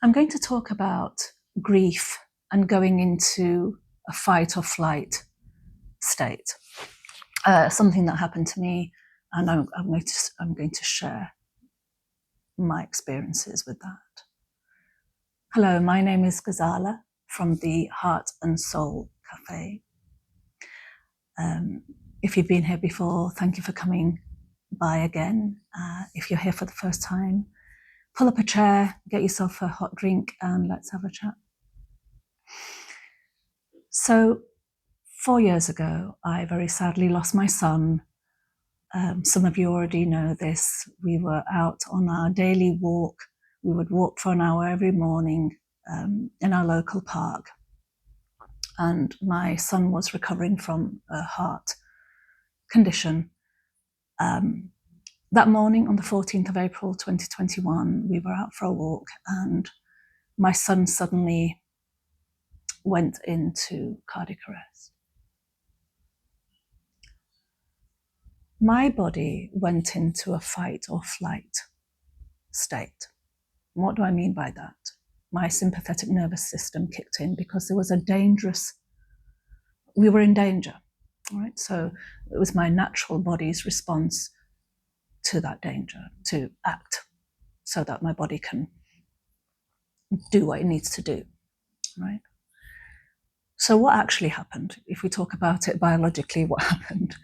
I'm going to talk about grief and going into a fight or flight state. Something that happened to me, and I'm going to share my experiences with that. Hello, my name is Ghazala from the Heart and Soul Cafe. If you've been here before, thank you for coming by again. If you're here for the first time, pull up a chair, get yourself a hot drink, and let's have a chat. So 4 years ago, I very sadly lost my son. Some of you already know this. We were out on our daily walk. We would walk for an hour every morning in our local park. And my son was recovering from a heart condition. That morning, on the 14th of April, 2021, we were out for a walk, and my son suddenly went into cardiac arrest. My body went into a fight or flight state. What do I mean by that? My sympathetic nervous system kicked in because there was we were in danger, right? So it was my natural body's response to that danger, to act so that my body can do what it needs to do, right? So what actually happened? If we talk about it biologically, what happened?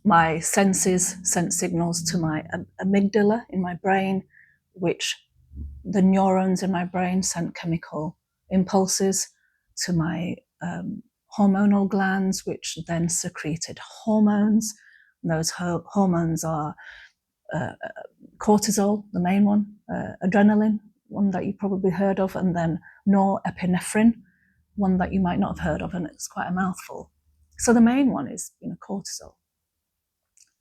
My senses sent signals to my amygdala in my brain, which the neurons in my brain sent chemical impulses to my hormonal glands, which then secreted hormones. And those hormones are cortisol, the main one, adrenaline, one that you probably heard of, and then norepinephrine, one that you might not have heard of, and it's quite a mouthful. So the main one is cortisol.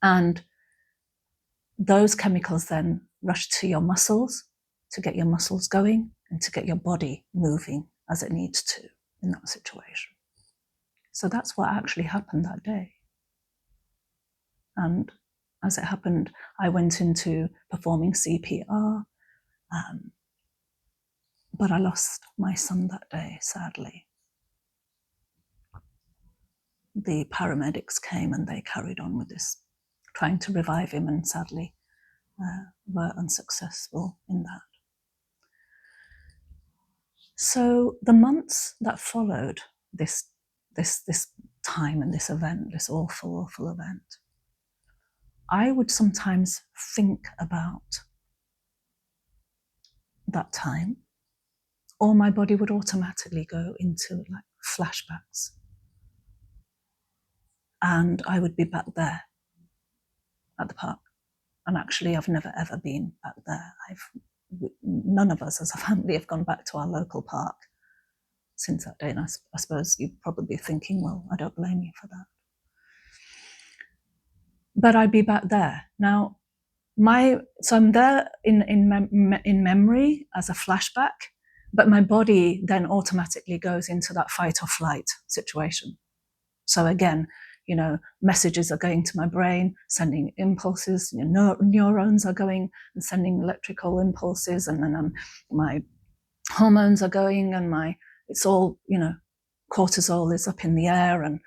And those chemicals then rush to your muscles to get your muscles going and to get your body moving as it needs to in that situation. So that's what actually happened that day. And as it happened, I went into performing CPR, but I lost my son that day, sadly. The paramedics came and they carried on with this, trying to revive him, and sadly were unsuccessful in that. So the months that followed this time and this event, this awful event, I would sometimes think about that time, or my body would automatically go into like flashbacks. And I would be back there at the park. And actually, I've never ever been back there. None of us as a family have gone back to our local park since that day. And I suppose you're probably thinking, well, I don't blame you for that. But I'd be back there. Now, so I'm there in memory as a flashback, but my body then automatically goes into that fight or flight situation. So again, messages are going to my brain, sending impulses, neurons are going and sending electrical impulses, and then my hormones are going, and it's all, cortisol is up in the air and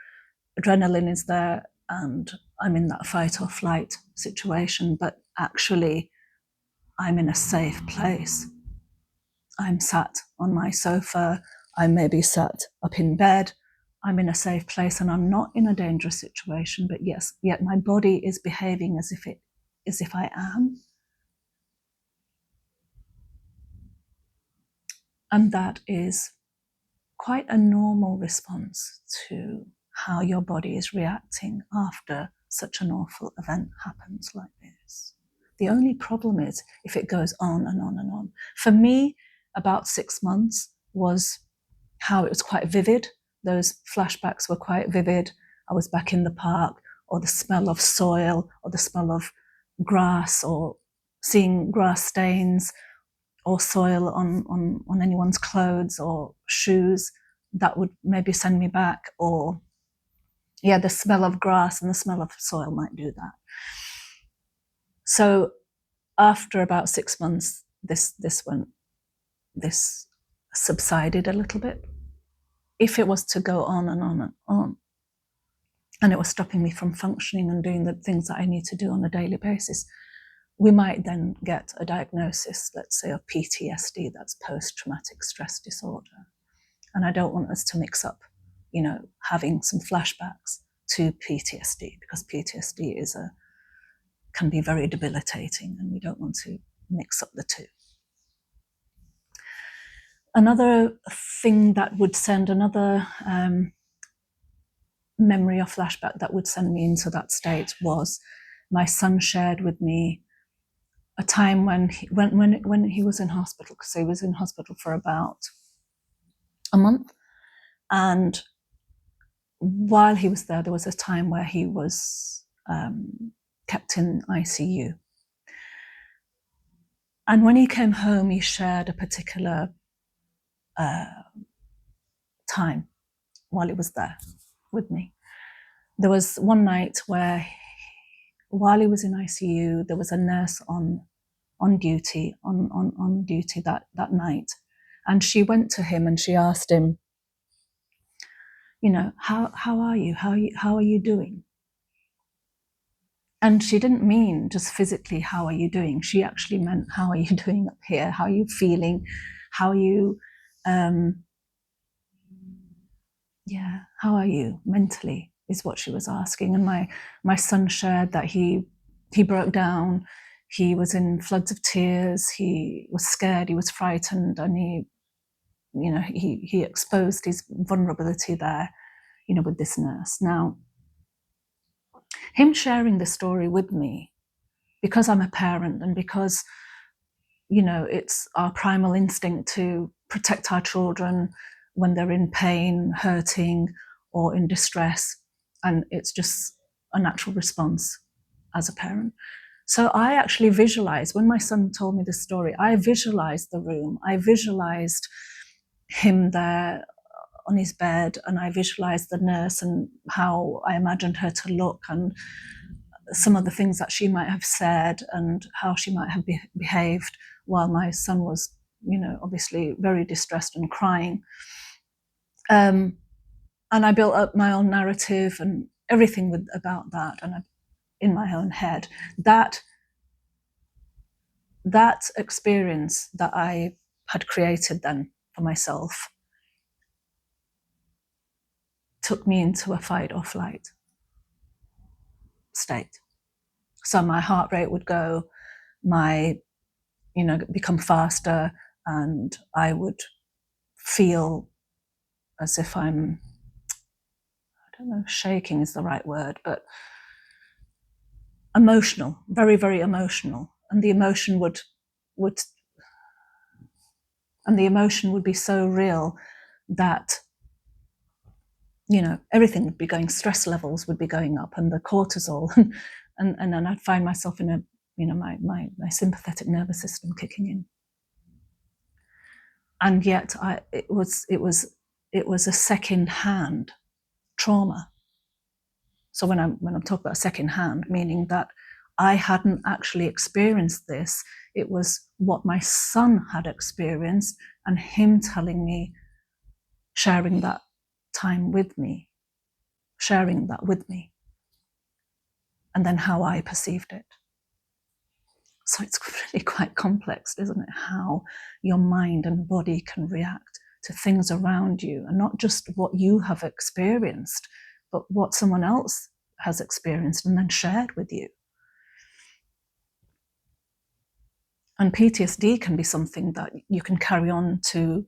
adrenaline is there, and I'm in that fight or flight situation, but actually I'm in a safe place. I'm sat on my sofa, I may be sat up in bed, I'm in a safe place, and I'm not in a dangerous situation, but yet my body is behaving as if I am. And that is quite a normal response to how your body is reacting after such an awful event happens like this. The only problem is if it goes on and on and on. For me, about 6 months was how it was quite vivid. Those flashbacks were quite vivid. I was back in the park, or the smell of soil, or the smell of grass, or seeing grass stains or soil on anyone's clothes or shoes. That would maybe send me back, or the smell of grass and the smell of soil might do that. So after about 6 months, this went this subsided a little bit. If it was to go on and on and on, and it was stopping me from functioning and doing the things that I need to do on a daily basis, we might then get a diagnosis, let's say, of PTSD, that's post-traumatic stress disorder. And I don't want us to mix up, having some flashbacks to PTSD, because PTSD can be very debilitating, and we don't want to mix up the two. Another thing that would send another memory or flashback that would send me into that state was my son shared with me a time when he was in hospital, because he was in hospital for about a month, and while he was there was a time where he was kept in ICU. And when he came home, he shared a particular time while he was there with me. There was one night where, while he was in ICU, there was a nurse on duty that night, and she went to him and she asked him, how are you? How are you doing? And she didn't mean just physically, how are you doing? She actually meant, how are you doing up here? How are you feeling? How are you, how are you mentally, is what she was asking. And my son shared that he broke down. He was in floods of tears. He was scared. He was frightened, and he exposed his vulnerability there, with this nurse. Now, him sharing the story with me, because I'm a parent, and because it's our primal instinct to protect our children when they're in pain, hurting, or in distress, and it's just a natural response as a parent. So I actually visualized, when my son told me this story, I visualized the room. I visualized him there on his bed, and I visualized the nurse and how I imagined her to look, and some of the things that she might have said, and how she might have behaved while my son was, obviously very distressed and crying. And I built up my own narrative and everything about that, and in my own head. That experience that I had created then for myself took me into a fight or flight state. So my heart rate would go, become faster, and I would feel as if I'm, I don't know, shaking is the right word, but emotional, very, very emotional. And the emotion would be so real that, everything would be going, stress levels would be going up, and the cortisol, and then I'd find myself in my sympathetic nervous system kicking in. And yet it was a second-hand trauma. So when I'm talking about second-hand, meaning that I hadn't actually experienced this, it was what my son had experienced, and him telling me, sharing that time with me, sharing that with me, and then how I perceived it. So it's really quite complex, isn't it? How your mind and body can react to things around you, and not just what you have experienced, but what someone else has experienced and then shared with you. And PTSD can be something that you can carry on to,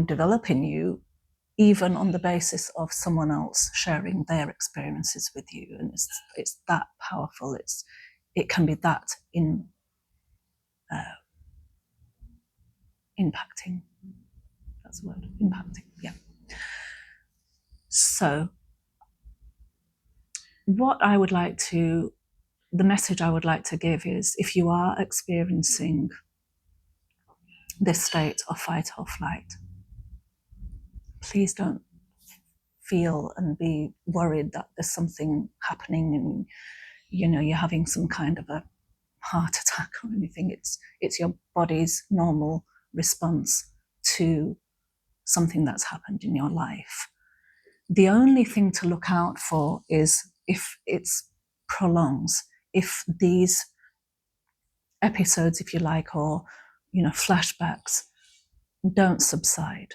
develop in you, even on the basis of someone else sharing their experiences with you. And it's that powerful. It can be that impacting. That's the word, impacting, yeah. So the message I would like to give is, if you are experiencing this state of fight or flight, please don't feel and be worried that there's something happening, and you're having some kind of a heart attack or anything. It's your body's normal response to something that's happened in your life. The only thing to look out for is if it's prolongs, if these episodes, if you like, or flashbacks don't subside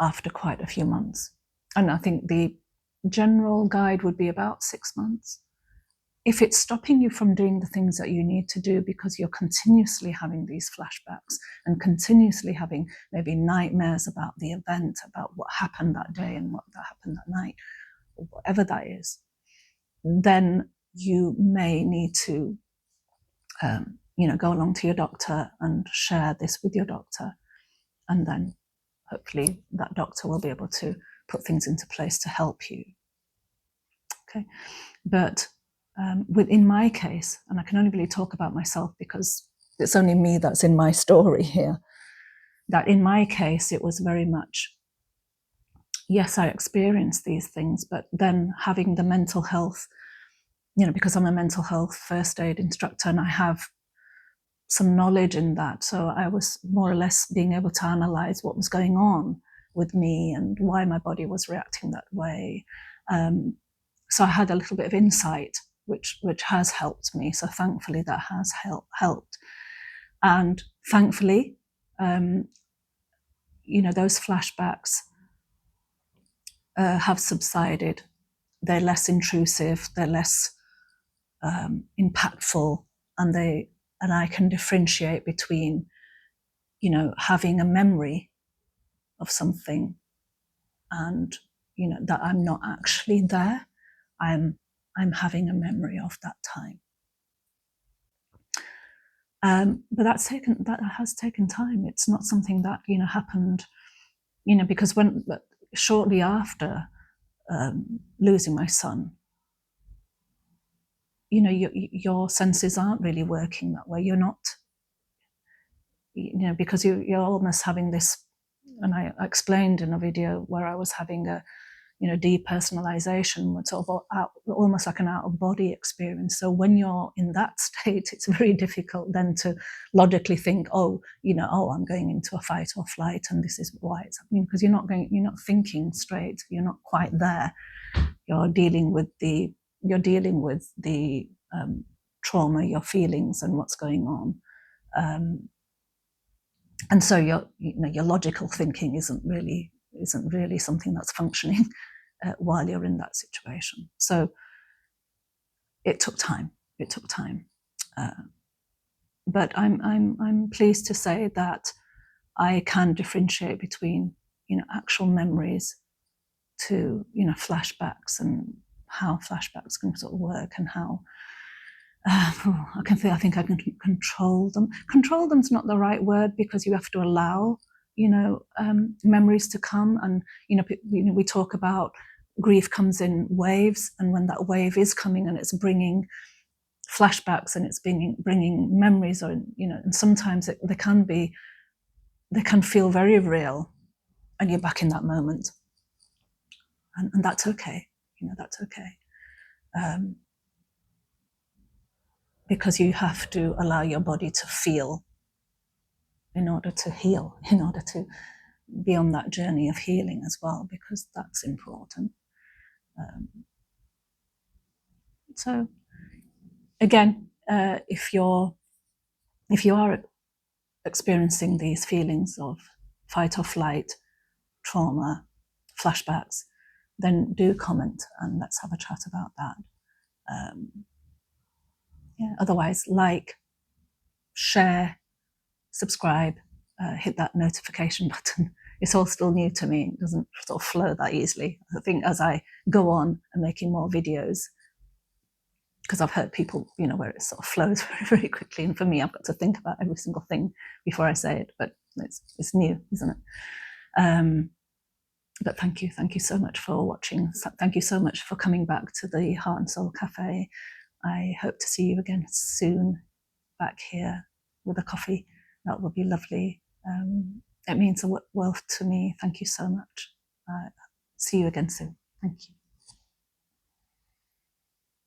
after quite a few months. And I think the general guide would be about 6 months. If it's stopping you from doing the things that you need to do because you're continuously having these flashbacks and continuously having maybe nightmares about the event, about what happened that day and what that happened that night, or whatever that is, then you may need to go along to your doctor and share this with your doctor, and then hopefully that doctor will be able to put things into place to help you. Okay, but within my case, and I can only really talk about myself because it's only me that's in my story here, that in my case it was very much, yes, I experienced these things, but then having the mental health, because I'm a mental health first aid instructor and I have some knowledge in that, so I was more or less being able to analyze what was going on with me and why my body was reacting that way. So I had a little bit of insight, which has helped me. So thankfully that has helped. And thankfully, those flashbacks have subsided. They're less intrusive, they're less impactful, and I can differentiate between, having a memory of something and, that I'm not actually there. I'm having a memory of that time. But that has taken time. It's not something that, happened, because shortly after losing my son, your senses aren't really working that way. You're not, because you're almost having this, and I explained in a video where I was having a, depersonalization, sort of almost like an out-of-body experience. So when you're in that state, it's very difficult then to logically think, I'm going into a fight or flight, and this is why it's happening, because you're not thinking straight. You're not quite there. You're dealing with the trauma, your feelings, and what's going on. And so your logical thinking isn't really something that's functioning while you're in that situation. So it took time. But I'm pleased to say that I can differentiate between actual memories to flashbacks, and how flashbacks can sort of work, and how I think I can control them. Control them's not the right word, because you have to allow memories to come, and we talk about grief comes in waves, and when that wave is coming and it's bringing flashbacks and it's bringing memories, or and sometimes they can feel very real, and you're back in that moment, and that's okay. That's okay. Because you have to allow your body to feel in order to heal, in order to be on that journey of healing as well, because that's important. So again, if you are experiencing these feelings of fight or flight, trauma, flashbacks, then do comment and let's have a chat about that. Otherwise, share, subscribe, hit that notification button. It's all still new to me. It doesn't sort of flow that easily. I think as I go on and making more videos, because I've heard people, where it sort of flows very, very quickly. And for me, I've got to think about every single thing before I say it, but it's new, isn't it? But thank you so much for watching. Thank you so much for coming back to the Heart and Soul Cafe. I hope to see you again soon back here with a coffee. That would be lovely. It means a world to me. Thank you so much. See you again soon. Thank you.